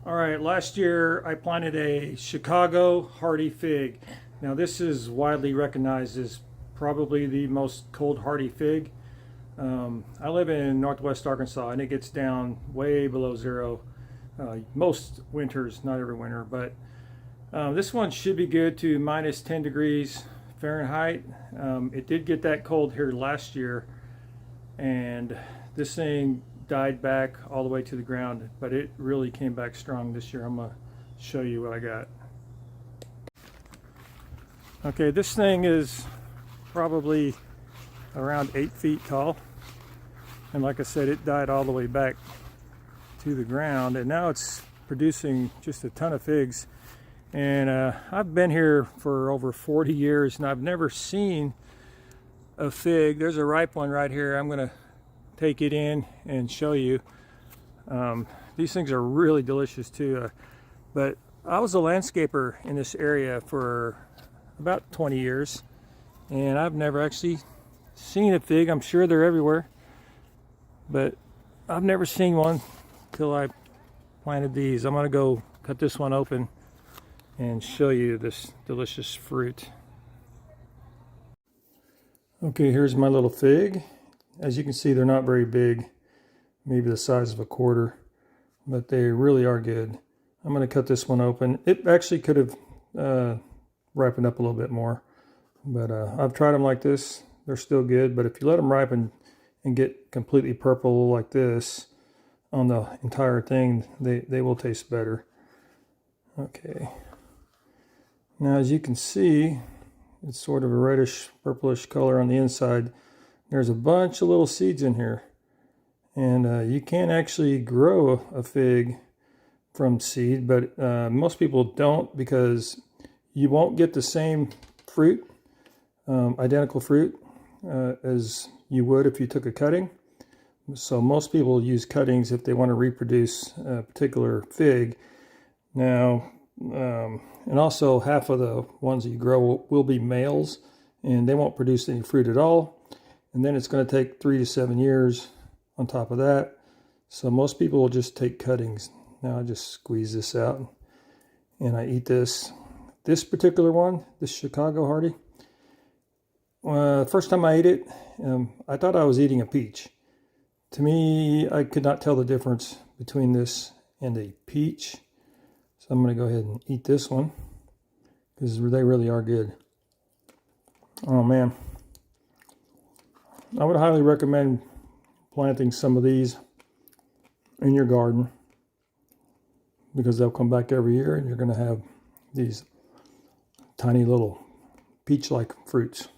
All right, last year I planted a Chicago hardy fig. Now this is widely recognized as probably the most cold hardy fig. I live in northwest Arkansas and it gets down way below zero most winters, not every winter, but this one should be good to minus 10 degrees Fahrenheit. It did get that cold here last year, and this thing died back all the way to the ground, but it really came back strong this year. I'm gonna show you what I got. Okay, this thing is probably around 8 feet tall, and like I said, it died all the way back to the ground, and now it's producing just a ton of figs. And I've been here for over 40 years and I've never seen a fig. There's a ripe one right here. I'm gonna take it in and show you. These things are really delicious too. But I was a landscaper in this area for about 20 years and I've never actually seen a fig. I'm sure they're everywhere, but I've never seen one till I planted these. I'm gonna go cut this one open and show you this delicious fruit. Okay, here's my little fig. As you can see, they're not very big, maybe the size of a quarter, but they really are good. I'm going to cut this one open. It actually could have ripened up a little bit more, but I've tried them like this. They're still good, but if you let them ripen and get completely purple like this on the entire thing, they will taste better. Okay. Now, as you can see, it's sort of a reddish purplish color on the inside. There's a bunch of little seeds in here, and you can actually grow a fig from seed, but most people don't, because you won't get the same fruit, identical fruit, as you would if you took a cutting. So most people use cuttings if they want to reproduce a particular fig. Now, and also half of the ones that you grow will be males, and they won't produce any fruit at all. And then it's going to take 3 to 7 years on top of that. So most people will just take cuttings. Now I just squeeze this out and I eat this. This particular one, this Chicago Hardy, first time I ate it, I thought I was eating a peach. To me, I could not tell the difference between this and a peach. So I'm going to go ahead and eat this one because they really are good. Oh man. I would highly recommend planting some of these in your garden because they'll come back every year and you're going to have these tiny little peach-like fruits.